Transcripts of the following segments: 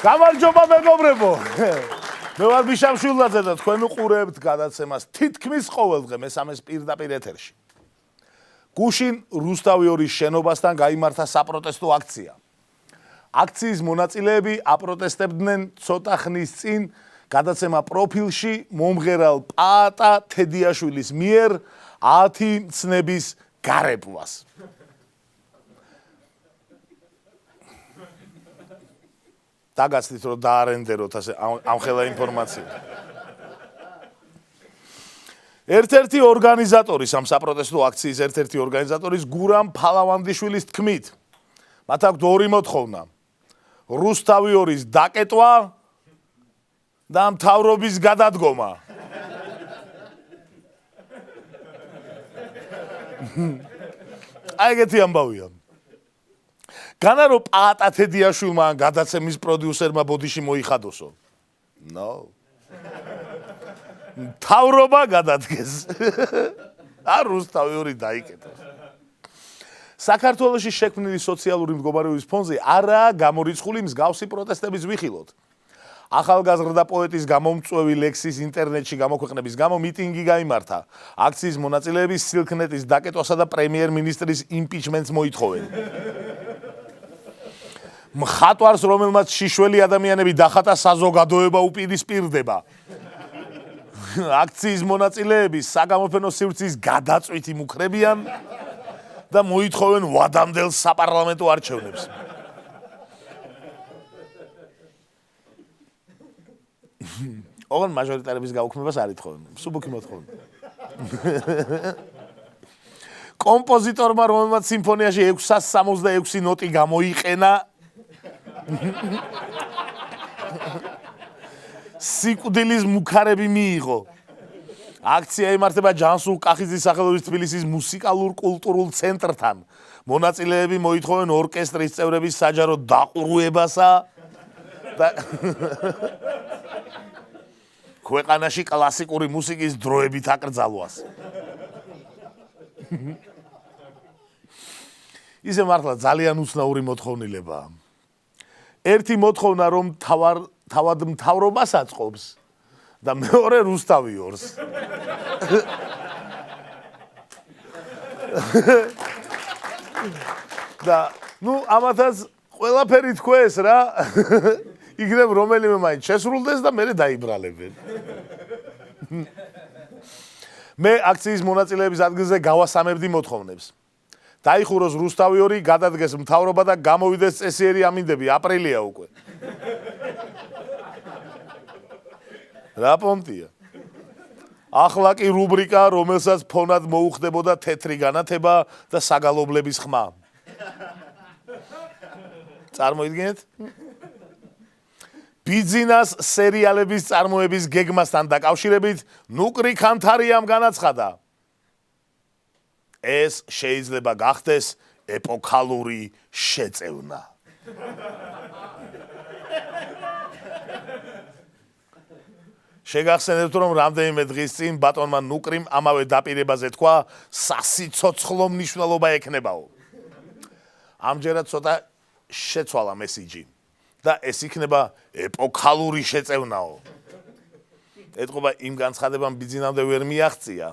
გამარჯობა მეგობრებო. მე ვარ ბიშამშვილაძე და თქვენ უყურებთ გადაცემას თითქმის ყოველდღე მესამეს პირდაპირ ეთერში. გუშინ რუსთავი 2-ის შენობასთან გაიმართა საპროტესტო აქცია. აქციის მონაწილეები აპროტესტებდნენ ცოტა ხნის წინ გადაცემა პროფილში მომღერალ პაატა თედიაშვილის მიერ 10 მცნების გარებვას. დაგაცდით რომ დაარენდეროთ ასე ამხელა ინფორმაცია. ერთ-ერთი ორგანიზატორის ამ საპროტესტო აქციის ერთ-ერთი ორგანიზატორის გურამ ფალავანდიშვილის თქმით, მათ აქვთ ორი მოთხოვნა: რუსთავი 2-ის დაკეტვა და მთავრობის გადადგომა. აი ეგეთი ამბავია. განა რომ პაატა თედიაშვილმა გადაცემის პროდიუსერმა ბოდიში მოიხადოსო. No. მთავრობა გადადგეს. არ რუსთავი 2 დაიკეტოს. საქართველოში შექმნილი სოციალური მდგომარეობის ფონზე არაა გამორიცხული მსგავსი პროტესტების ვიხილოთ. ახალგაზრდა პოეტის გამომწვევი ლექსის ინტერნეტში გამოქვეყნების გამო მიტინგი გაიმართა. აქციის მონაწილეები სილქნეტის დაკეტვასა და პრემიერ-მინისტრის იმპიჩმენტს მოითხოვენ. მხატვარს, რომელმაც შიშველი ადამიანები დახატა, საზოგადოება უპირისპირდება. აქციის მონაწილეები საგამოფენო სივრცის გადაწვით იმუქრებიან და მოითხოვენ ვადამდელ საპარლამენტო არჩევნებს. ოღონდ მაჟორიტარების გაუქმებას არ ითხოვენ. მსუბუქი მოთხოვნა. კომპოზიტორმა, რომელმაც სიმფონიაში 666 ნოტი გამოიყენა, სიკვდილის მუქარები მიიღო. აქცია იმართება ჯანსუღ კახიძის სახელობის თბილისის მუსიკალურ-კულტურულ ცენტრთან. მონაწილეები მოითხოვენ ორკესტრის წევრების საჯარო დაყურუებასა და ქვეყანაში კლასიკური მუსიკის დროებით აკრძალვას. ისე მართლა ძალიან უცნაური მოთხოვნილებაა. ერთი მოთხოვნა რომ თავად მთავრობას აწყობს და მეორე რუსთავი 2-ს. და ამათაც ყველაფერი თქვეს რა. იქნებ რომელიმე მაინც შესრულდეს და მერე დაიბრალებენ. მე აქციის მონაწილეების ადგილზე გავასამებდი მოთხოვნებს. დაიხუროს რუსთავი 2, გადადგეს მთავრობა და გამოვიდეს წესიერი ამინდები. აპრილია უკვე. რა პონტია. ახლა კი რუბრიკა, რომელსაც ფონად მოუხდებოდა თეთრი განათება და საგალობლების ხმა. წარმოიდგინეთ? ბიძინას სერიალების წარმოების გეგმასთან დაკავშირებით ნუკრი ქანთარიამ განაცხადა: ეს შეიძლება გახდეს ეპოქალური შეწევნა. შეგახსენებთ, რომ რამდენიმე დღის წინ ბატონმა ნუკრიმ ამავე დაპირებაზე თქვა, სასიცოცხლო მნიშვნელობა ექნებაო. ამჯერად ცოტა შეცვალა მესიჯი და ეს იქნება ეპოქალური შეწევნაო. ეთყობა იმ განცხადებამ ბიძინამდე ვერ მიაღწია.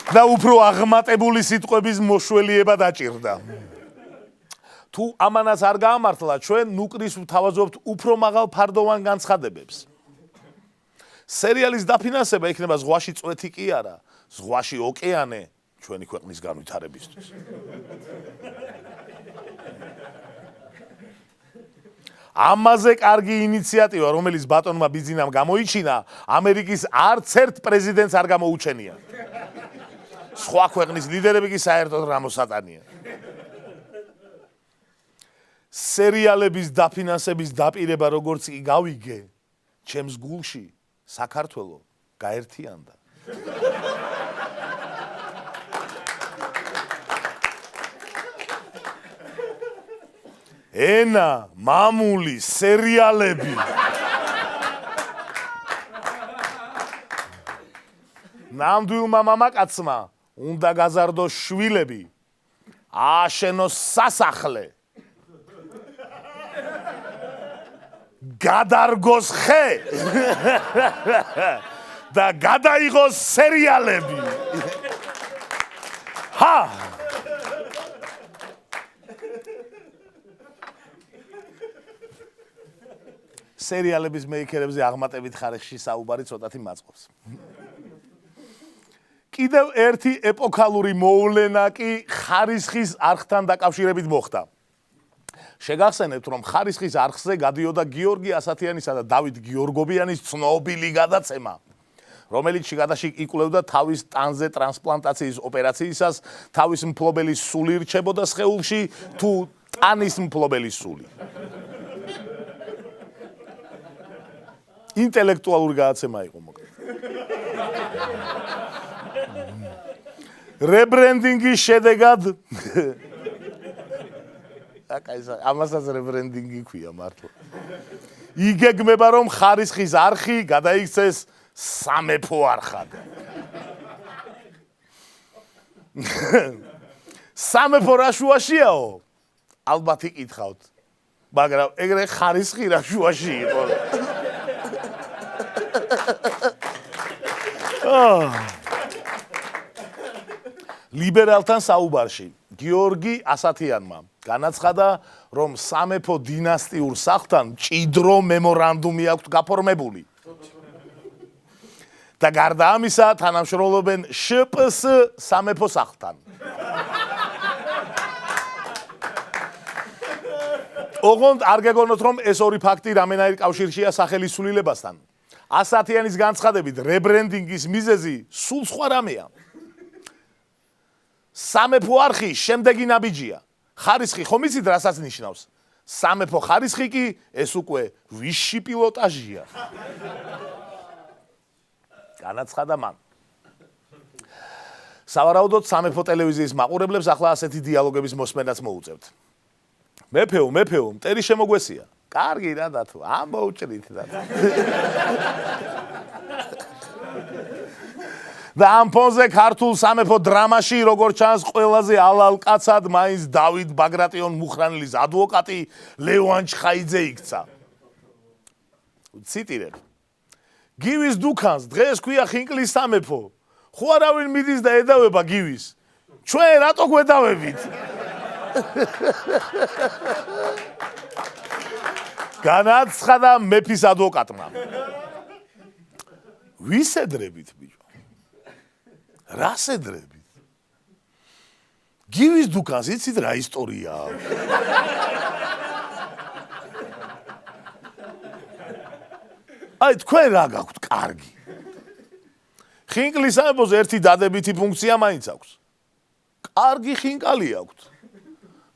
და უფრო აღმატებული სიტყვების მოშველიება დაჭირდა. თუ ამანაც არ გაამართლა, ჩვენ ნუკრის ვთავაზობთ უფრო მაღალ ფარდოვან განცხადებებს. სერიალის დაფინანსება იქნება ზღვაში წვეთი კი არა, ზღვაში ოკეანე ჩვენი ქვეყნის განვითარებისთვის. ამაზე კარგი ინიციატივა, რომელიც ბატონმა ბიძინამ გამოიჩინა, ამერიკის არც ერთ პრეზიდენტს არ გამოუჩენია. სხვა ქვეყნის ლიდერები კი საერთოდ რამოსატანია. სერიალების დაფინანსების დაპირება როგორც კი გავიგე, ჩემს გულში საქართველო გაერთიანდა. ენა, მამული, სერიალები. ნამდვილმა მამაკაცმა უნდა გაზარდოს შვილები ააშენოს სასახლე. გადარგოს ხე და გადაიღოს სერიალები. ჰა სერიალების მეიქერებზე აღმატებით ხარეხში საუბარი ცოტათი მაწყობს. კიდევ ერთი ეპოქალური მოვლენა კი ხარისხის არხთან დაკავშირებით მოხდა. შეგახსენებთ, რომ ხარისხის არხზე გადიოდა გიორგი ასათიანისა და დავით გიორგობიანის ცნობილი გადაცემა, რომელიც შიგადაში იკვლევდა თავის ტანზე ტრანსპლანტაციის ოპერაციისას თავის მფლობელის სული რჩებოდა სხეულში თუ ტანის მფლობელის სული. ინტელექტუალური გადაცემა იყო მოკლედ. რებრენდინგის შედეგად ამასაც რებრენდინგი ქვია მართლა. იგეგმება, რომ ხარისხის არხი გადაიქცეს სამეფო არხად. სამეფო რა შუაშიაო? ალბათ იკითხავთ. მაგრამ ეგრე ხარისხი რა შუაში იყო? ლიბერალთან საუბარში გიორგი ასათიანმა განაცხადა, რომ სამეფო დინასტიურ სახლთან მჭიდრო მემორანდუმი აქვს გაფორმებული. და გარდა ამისა თანამშრომლობენ შპს სამეფო სახლთან. ოღონდ არ გეგონოთ, რომ ეს ორი ფაქტი რამენაირ კავშირშია სახელის სრულილებასთან. ასათიანის განცხადებით, რებრენდინგის მიზეზი სულ სხვა რამეა. სამეფო არხი შემდეგი ნაბიჯია. ხარისხი ხომ იცით რასაც ნიშნავს? სამეფო ხარისხი კი ეს უკვე ვისში პილოტაჟია. განაცხადა მან. სავარაუდოდ სამეფო ტელევიზიის მაყურებლებს ახლა ასეთი დიალოგების მოსმენაც მოუწევთ. მეფეო, მტერი შემოგვესია. კარგი რა დათო, ამოუჭრით რა. და ამ ფონზე ქართულ სამეფო დრამაში, როგორც ჩანს, ყველაზე ალალ კაცად მაინც დავით ბაგრატიონ მუხრანელის ადვოკატი ლევან ჩხაიძე იქცა. ციტირებ. გივის დუქანს დღეს ქვია ხინკლის სამეფო. ხო არავინ მიდის და ედავება გივის. ჩვენ რატო გვედავებით? განაცხადა მეფის ადვოკატმა. ვის ედრებით ბიჭო? რას ედრებით? გივის დუქანს იცით რა ისტორიაა? აი თქვენ რა გაქვთ კარგი? ხინკლის სამეფოს ერთი დადებითი ფუნქცია მაინც აქვს. კარგი ხინკალი აქვთ.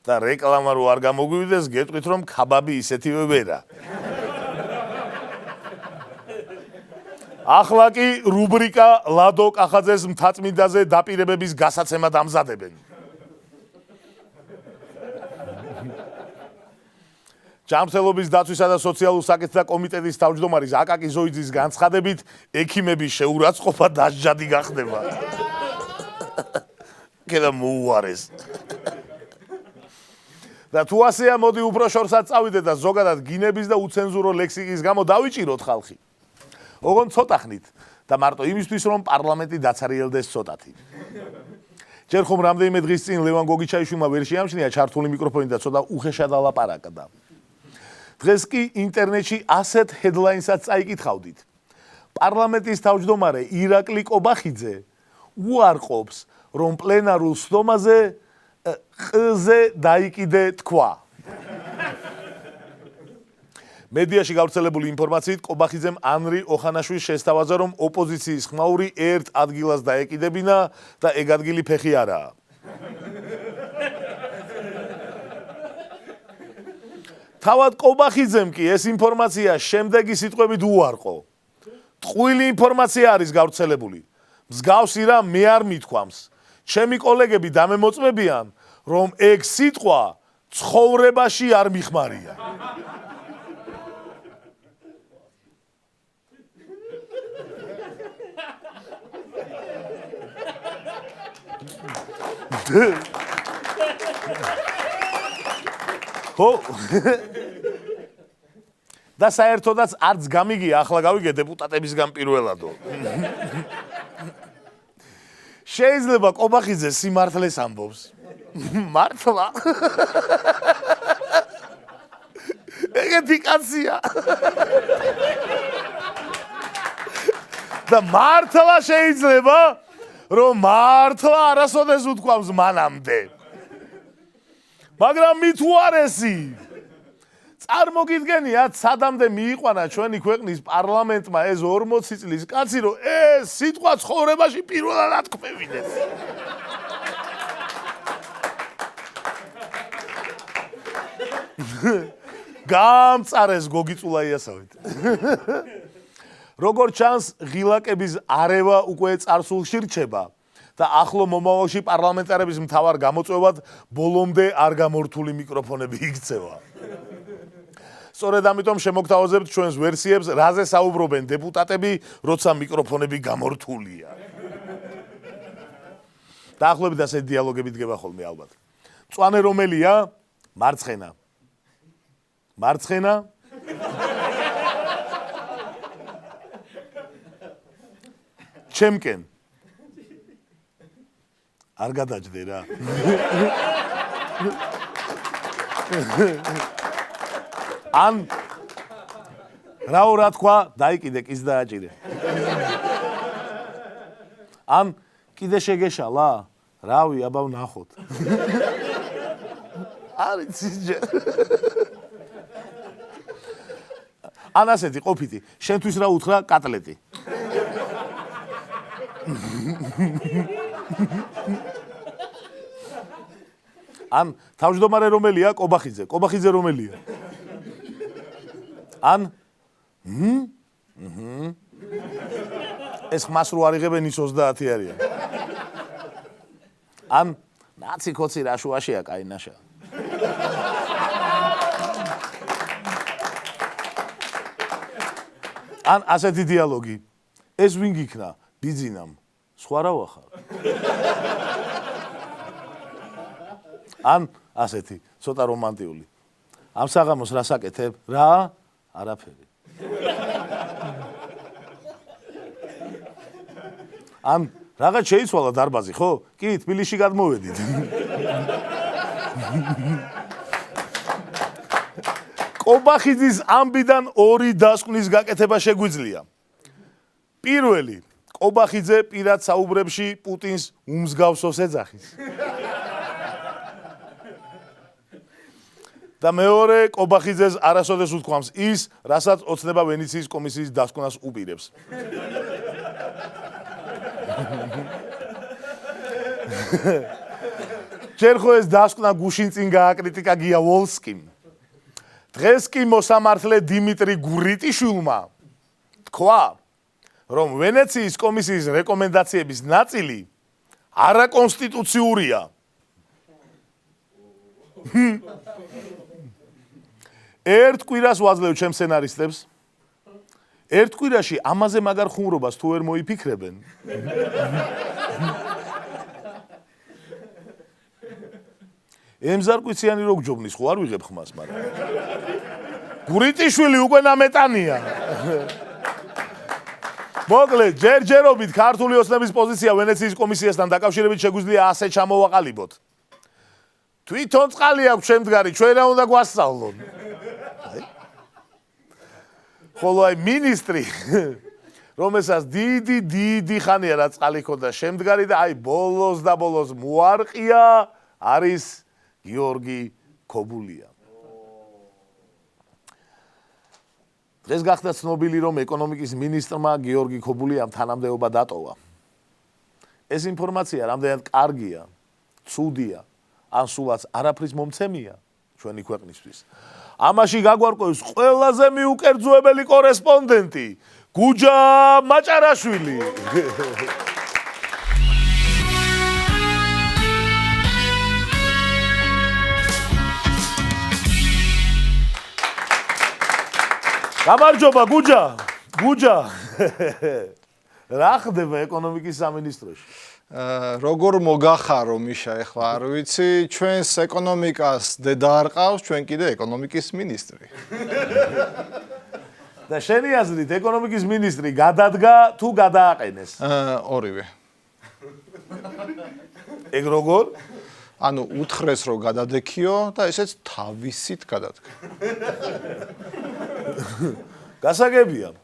და რეკლამა რო არ გამოგვივიდეს, გეტყვით რომ ქაბაბი ისეთივე ვერა. ახლა კი რუბრიკა ლადო კახაძეს მთაწმინდაზე დაპირებების გასაცემად ამზადებენ. ჯანმრთელობის დაცვისა და სოციალურ საკითხთა კომიტეტის თავმჯდომარის აკაკი ზოიძის განცხადებით, ექიმების შეურაცხყოფა დასჯადი გახდება. კედა მოუარეს. და თუ ასეა, მოდი უფრო შორსაც წავიდეთ და ზოგადად გინების და უცენზურო ლექსიკის გამო დავიჭიროთ ხალხი. ოღონდ ცოტა ხნით და მარტო იმისთვის, რომ პარლამენტი დაცარიელდეს ცოტათი. ჯერ ხომ რამდენიმე დღის წინ ლევან გოგიჩაიშვილმა ვერ შეამჩნია ჩართული მიკროფონი და ცოტა უხეშად ალაპარაკდა. დღეს კი ინტერნეტში ასეთ ჰედლაინსაც წაიკითხავდით. პარლამენტის თავმჯდომარე ირაკლი კობახიძე უარყოფს, რომ პლენარულ სხდომაზე ყ-ზე დაიკიდე თქვა. მედიაში გავრცელებული ინფორმაციით კობახიძემ ანრი ოხანაშვილს შესთავაზა, რომ ოპოზიციის ხმაური ერთ ადგილას დაეკიდებინა და ეგ ადგილი ფეხი არაა. თავად კობახიძემ კი ეს ინფორმაცია შემდეგი სიტყვებით უარყო. ტყუილი ინფორმაცია არის გავრცელებული. მსგავსი რა მე არ მithქვამს. ჩემი კოლეგები დამემოწმებიან, რომ ეგ სიტყვა ცხოვრებაში არ მიხმარია. ხო? და საერთოდაც არც გამიგია, ახლა გავიგე დეპუტატებისგან პირველადო. შეიძლება ყობახიძე სიმართლეს ამბობს. მართლა? ეგეთი კაცია. და მართლა შეიძლება, რომ მართლა არასოდეს უთქვამს მანამდე. მაგრამ მით უარესი. წარმოგიდგენიათ, სადამდე მიიყვანა ჩვენი ქვეყნის პარლამენტმა ეს 40 წლის კაცი, რომ ეს სიტყვა ცხოვრებაში პირველად ათქმევინეს. გამწარეს გოგიწულა იასავით. როგორც ჩანს, ღილაკების არევა უკვე წარსულში რჩება და ახლო მომავალში პარლამენტარების მთავარ გამოწვევად ბოლომდე არ გამორთული მიკროფონები იქცევა. სწორედ ამიტომ შემოგთავაზებთ ჩვენს ვერსიებს, რაზე საუბრობენ დეპუტატები, როცა მიკროფონები გამორთულია. დაახლოებით ასეთი დიალოგები დგება ხოლმე ალბათ. მწვანე რომელია? მარცხენა. მარცხენა? ჩემკენ. არ გადაჯდე რა. ან რაო რა თქვა, დაიკიდე, კის დააჭირე. ან კიდე შეგეშალა? რავი, აბა ვნახოთ. არის ძიჯერ. ან ასეთი ყოფითი, შენთვის რა უთხრა კატლეტი. ან თავმჯდომარე რომელია? ყობახიძე. ყობახიძე რომელია? ან ეს ხმას რო არიღებენ ის 30 არიან. ან ნაცი ქოცი რა შუაშია, კაი ნაშა. ან ასეთი დიალოგი. ეს ვინ გიქნა? ბიძინამ. სხვა რა ვახარ? ან ასეთი, ცოტა რომანტიული. ამ საღამოს რა საკეთებ? რა? არაფერი. ან რაღაც შეიცვალა დარბაზი, ხო? კი, თბილისში გადმოვედით. ყობახიძის ამბიდან ორი დასკვნის გაკეთება შეგვიძლია. პირველი, ყობახიძე პირად საუბრებში პუტინს უმსგავსოს ეძახის. და მეორე, ყობახიძეს არასოდეს უთქვამს ის, რასაც ოცნება ვენეციის კომისიის დასკვნას უპირებს. ჯერ ხო ეს დასკვნა გუშინ წინ გააკრიტიკა გია ვოლსკიმ. დღეს კი მოსამართლე დიმიტრი გურიტიშვილმა თქვა, რომ ვენეციის კომისიის რეკომენდაციების ნაწილი არაკონსტიტუციურია. ერთ კვირას ვაძლევ ჩემს სცენარისტებს. ერთ კვირაში ამაზე მაგარ ხუმრობას თუ ვერ მოიფიქრებენ. ემზარკვიციანი რო გჯობნის, ხო არ ვიღებ ხმას, მაგრამ გურიტიშვილი უკვე ნამეტანია. მოკლედ, ჯერჯერობით ქართული ოცნების პოზიცია ვენეციის კომისიასთან დაკავშირებით შეგვიძლია ასე ჩამოვაყალიბოთ. თვითონ წყალი აქვს შემდგარი, ჩვენ რა უნდა გვასწავლონ? ხოლო აი მინისტრი, რომელსაც დიდი ხანია რა წყალი ჰქონდა შემდგარი და აი ბოლოს და ბოლოს მოარყია, არის გიორგი ქობულია. დღეს გახდა ცნობილი, რომ ეკონომიკის მინისტრმა გიორგი ქობულიამ თანამდებობა დატოვა. ეს ინფორმაცია რამდენად კარგია, ცუდია, ან სულაც არაფრის მომცემია ჩვენი ქვეყნისთვის. ამაში გაგვარკვევს ყველაზე მიუკერძოებელი კორესპონდენტი გუჯა მაჭარაშვილი. გამარჯობა გუჯა. რა ხდება ეკონომიკის სამინისტროში? როგორ მოგახარო მიშა ეხლა არ ვიცი ჩვენს ეკონომიკას დედა არ ყავს ჩვენ კიდე ეკონომიკის მინისტრი და შენი აზრით ეკონომიკის მინისტრი გადადგა თუ გადააყენეს ორივე ეგ როგორ ანუ უთხრეს რომ გადადექიო და ესეც თავისით გადადგა გასაგებია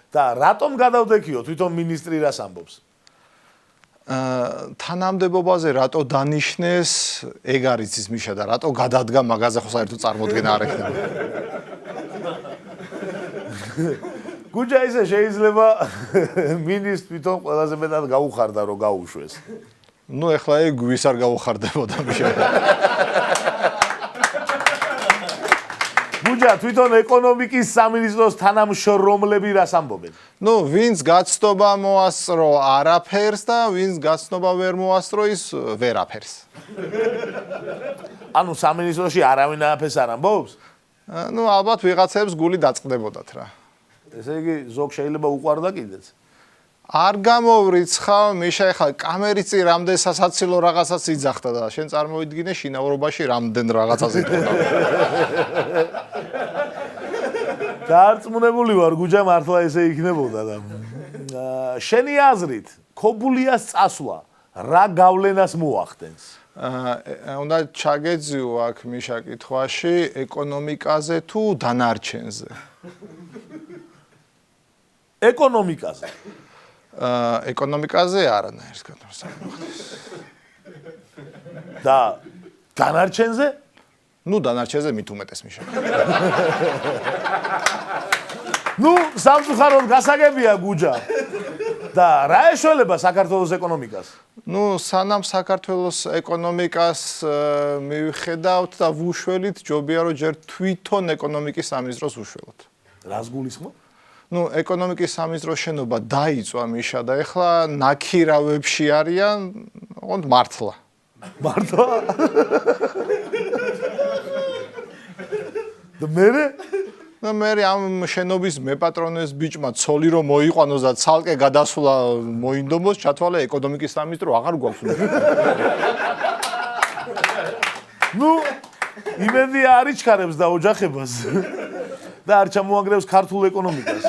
და რატომ გადავდექიო თვითონ მინისტრი რას ამბობს თანამდებობაზე რატო დანიშნეს ეგ არის ის მიშა და რატო გადადგა მაგაზე ხო საერთოდ წარმოდგენა არ ექნება გუჯა ისე შეიძლება მინისტრი თვითონ ყველაზე მეტად გაუხარდა რომ გაუშვეს ნუ ეხლა ეგ ვის არ გაუხარდებოდა მიშა გუჯა თვითონ ეკონომიკის სამინისტროს თანამშრომლები რას ამბობენ ნუ ვინც გაცნობა მოასწრო არაფერს და ვინც გაცნობა ვერ მოასწრო ის ვერაფერს ანუ სამინისტროში არავინ არაფერს არ ამბობს ნუ ალბათ ვიღაცებს გული დაწყდებოდათ რა ესე იგი ზოგ შეიძლება უყვარდა კიდეც არ გამოვრიცხავ მიშა ეხლა კამერის წინ რამდენ სასაცილო რაღაცას იძახდა და შენ წარმოვიდგინე შინაურობაში რამდენ რაღაცას იტყოდა დარწმუნებული ვარ გუჯა მართლა ესე იქნებოდა და შენი აზრით ქობულიას წასვლა რა გავლენას მოახდენს უნდა ჩაგეძიო აქ მიშა კითხვაში ეკონომიკაზე თუ დანარჩენზე ეკონომიკაზე ეკონომიკაზე არანაირს გადმოსახვდეს და დანარჩენზე ნუ დანარჩენზე მით უმეტეს მიშა ნუ სამწუხაროდ გასაგებია გუჯა და რა ეშველება საქართველოს ეკონომიკას ნუ სანამ საქართველოს ეკონომიკას მივხედავთ და ვუშველით ჯობია რომ ჯერ თვითონ ეკონომიკის სამინისტროს უშველოთ რას გულისხმობ ნუ ეკონომიკის სამინისტროს შენობა დაიწვა მიშა და ეხლა ნაქირავებში არიან ოღონდ მართლა მართლა და მე ამ შენობის მეპატრონეს ბიჭმა ცოლი რომ მოიყვანოს და ცალკე გადასვლა მოინდომოს ჩათვალე ეკონომიკის სამინისტრო აღარ გვაქვს ნუ იმედი არ იჩქარებს და ოჯახებას და არ ჩამოანგრევს ქართულ ეკონომიკას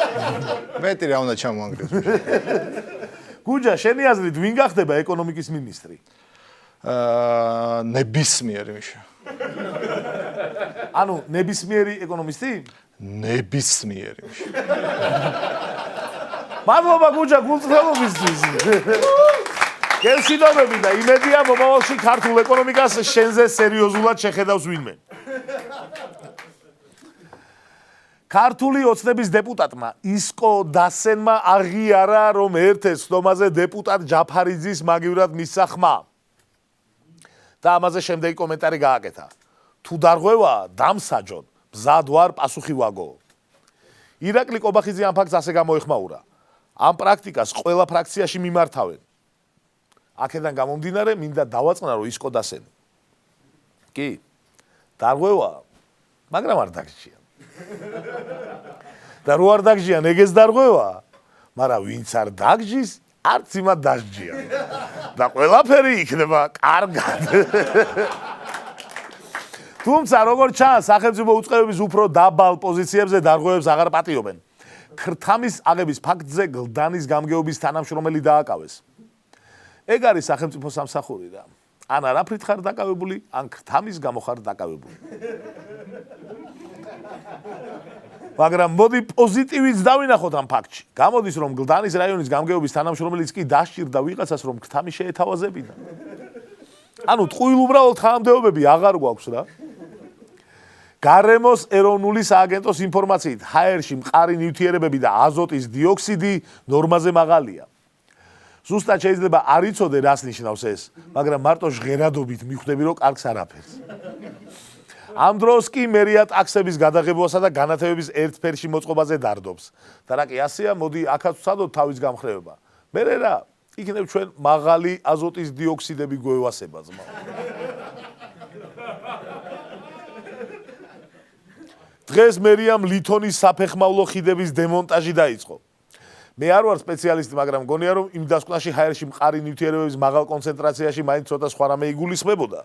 მეტი რა უნდა ჩამოანგრევს გუჯა შენი აზრით ვინ გახდება ეკონომიკის მინისტრი ნებისმიერი მიშა ანუ ნებისმიერი ეკონომისტი ნებისმიერი მიშა მადლობა გუჯა გულწრფელობისთვის გელშიდობები და იმედია მომავალში ქართულ ეკონომიკას შენზე სერიოზულად შეხედავს ვინმე ქართული ოცნების დეპუტატმა ისკო დასენმა აღიარა რომ ერთ-ერთ სხდომაზე დეპუტატ ჯაფარიძის მაგივრად მისცა ხმა და ამაზე შემდეგი კომენტარი გააკეთა თუ დარღვევა დამსაჯონ მზად ვარ პასუხი ვაგო ირაკლი კობახიძე ამ ფაქტს ასე გამოეხმაურა ამ პრაქტიკას ყველა ფრაქციაში მიმართავენ აქედან გამომდინარე მინდა დავაწყნა რომ ისკო დასენი კი დარღვევა მაგრამ არ დაგჭია და რო არ დაგჭიან ეგეც დარღვევა მაგრამ ვინც არ დაგჭის არც იმად დასჯიან და ყველაფერი იქნება კარგად თუმცა როგორც ჩანს სახელმწიფო უწყებების უფრო დაბალ პოზიციებზე დარღვევებს აღარ პატიობენ ქრთამის აღების ფაქტზე გლდანის გამგეობის თანამშრომელი დააკავეს ეგ არის სახელმწიფო სამსახური რა ან არაფრით ხარ დაკავებული ან ქრთამის გამო ხარ დაკავებული მაგრამ მოდი პოზიტივიც დავინახოთ ამ ფაქტში გამოდის რომ გლდანის რაიონის გამგეობის თანამშრომელიც კი დასჭირდა ვიღაცას რომ ქრთამი შეეთავაზებინა ანუ ტყუილ უბრალოდ თანამდებობები აღარ გვაქვს რა გარემოს ეროვნული სააგენტოს ინფორმაციით ჰაერში მყარი ნივთიერებები და აზოტის დიოქსიდი ნორმაზე მაღალია ზუსტად შეიძლება არ იცოდე რას ნიშნავს ეს მაგრამ მარტო ჟღერადობით მიხვდები რომ კარგს არაფერს ამ დროს კი მერია ტაქსების გადაღებასა და განათებების ერთ ფერში მოწყობაზე დარდობს და რა კი ასეა მოდი აქაც ვცადოთ თავის გამხრევება მე რა იქნებ ჩვენ მაღალი აზოტის დიოქსიდები გვევასება ძმა დღეს მერიამ ლითონის საფეხმავლო ხიდების დემონტაჟი დაიწყო მე არ ვარ სპეციალისტი, მაგრამ მგონია რომ იმ დასკვნაში ჰაერში მყარი ნივთიერებების მაღალ კონცენტრაციაში მაინც ცოტა სხვა რამე იგულისხმებოდა.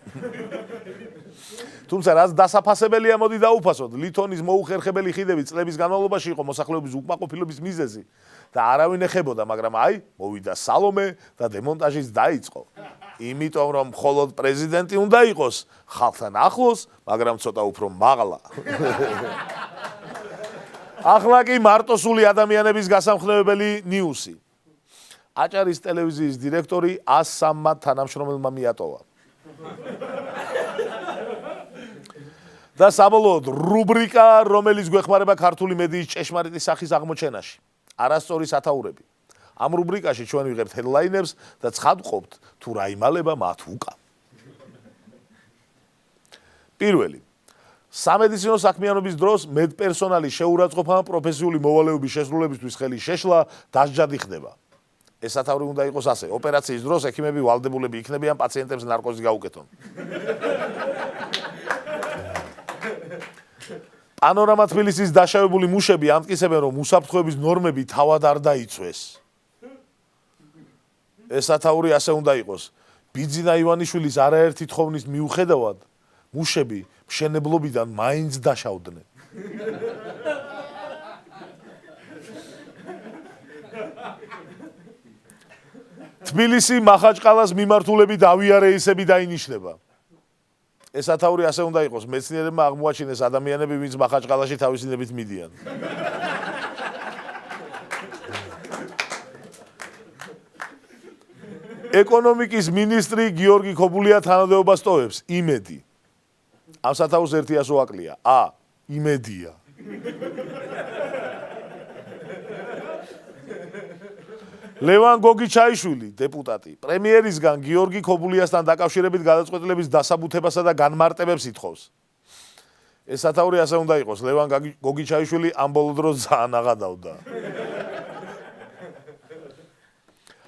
თუმცა რაც დასაფასებელია, მოდი დაუფასოთ. ლითონის მოუხერხებელი ხიდები წლების განმავლობაში იყო მოსახლეობის უკმაყოფილების მიზეზი და არავინ ეხებოდა, მაგრამ აი, მოვიდა სალომე და დემონტაჟიც დაიწყო. იმიტომ რომ მხოლოდ პრეზიდენტი უნდა იყოს ხალხთან ახლოს, მაგრამ ცოტა უფრო მაღლა. ახლა კი მარტოსული ადამიანების გასამხნევებელი ნიუსი. აჭარის ტელევიზიის დირექტორი 103-მა თანამშრომელმა მიატოვა. და საბოლოოდ რუბრიკა, რომელიც გვეხმარება ქართული მედიის ჭეშმარიტი სახის აღმოჩენაში. არასწორი სათაურები. ამ რუბრიკაში ჩვენ ვიღებთ headline-ებს და ცხადყოფთ თუ რა იმალება მათ უკან. პირველი. სამედიცინო საქმიანობის დროს მედპერსონალის შეურაცხყოფა პროფესიული მოვალეობის შესრულებისთვის ხელი შეშლა დასჯადი ხდება. ეს სათაური უნდა იყოს ასე: ოპერაციის დროს ექიმები ვალდებულები იქნებიან პაციენტებს ნარკოზი გაუკეთონ. პანორამა თბილისის დაშავებული მუშები ამტკიცებენ, რომ უსაფრთხოების ნორმები თავად არ დაიცვეს. ეს სათაური ასე უნდა იყოს: ბიძინა ივანიშვილის არაერთი თხოვნის მიუხედავად მუშები მშენებლობიდან მაინც დაშავდნენ. თბილისი მახაჭყალას მიმართულებით ავიარეისები დაინიშნება. ეს სათაური ასე უნდა იყოს: მეცნიერებმა აღმოაჩინეს ადამიანები, ვინც მახაჭყალაში თავისინებით მიდიან. ეკონომიკის მინისტრი გიორგი ქობულია თანადეობას ტოვებს. იმედი. ამ სათაურს ერთი ასო აკლია. იმედია. ლევან გოგიჩაიშვილი, დეპუტატი, პრემიერისგან გიორგი ქობულიასთან დაკავშირებით გადაწყვეტილების დასაბუთებასა და განმარტებებს ითხოვს. ეს სათაური ასე უნდა იყოს: ლევან გოგიჩაიშვილი ამ ბოლო დროს ძალიან აღადავდა.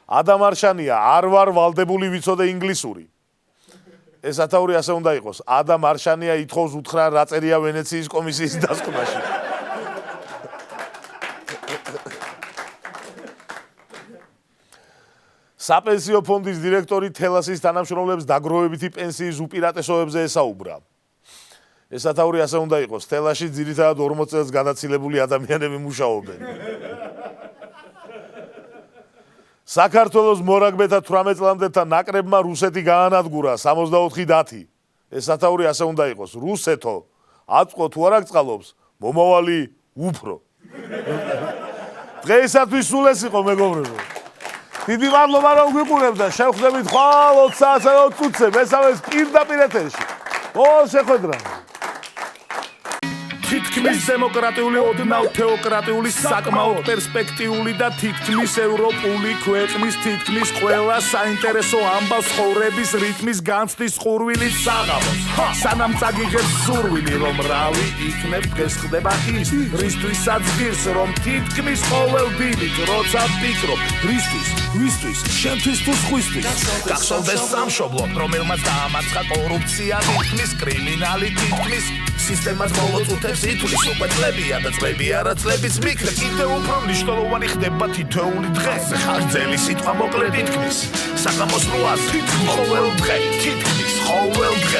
ადამ არშანია, არ ვარ ვალდებული ვიცოდე ინგლისური. ეს სათაური ასე უნდა იყოს: ადამ არშანია ითხოვს უთხრა რა წერია ვენეციის კომისიის დასკვნაში. საპენსიო ფონდის დირექტორი თელასის თანამშრომლებს დაგროვებითი პენსიის უპირატესობებზე ესაუბრა. ეს სათაური ასე უნდა იყოს: თელასში ძირითადად 40 წელს გადაცილებული ადამიანები მუშაობენ. საქართველოს მორაგბეთა 18 წლამდეთა ნაკრებმა რუსეთი გაანადგურა 64-10. ეს სათაური ასე უნდა იყოს: რუსეთო, აწყო თუ არ აგწყალობს, მომავალი უფრო. დღეისათვის სულ ეს იყო, მეგობრებო. დიდი მადლობა რომ გვიყურებთ და შევხვდებით ხვალ 20 საათსა და 20 წუთზე მესამეს პირდაპირ ეთერში. ყოველ შეხვედრამდე. თითქმის დემოკრატიული, ოდნავ თეოკრატიული, საკმაოდ პერსპექტიული და თითქმის ევროპული ქვეყნის თითქმის ყველა საინტერესო ამბავს ცხოვრების რიტმის განცდის ხურვილის საღამოს. სანამ წაგიღებს სურვილი, რომ რავი იქნებ, დღეს ხდება ის, რისთვისაც ღირს, რომ თითქმის ყოველ დილით, როცა ვფიქრობ, ვისთვის, შენთვის თუ სხვისთვის, გახსოვდეს სამშობლო, რომელმაც დაამარცხა კორუფცია, თითქმის კრიმინალი, თითქმის სისტემას მოვაწუთებს ითვლის უკვე წლებია და წლები არა წლების მიქრე კიდევ უფრო მნიშვნელოვანი ხდება თითოეული დღე ხარჯელი სიტყვა მოკლედ ითქმის საღამოს 8-ას თითქმის ყოველ დღე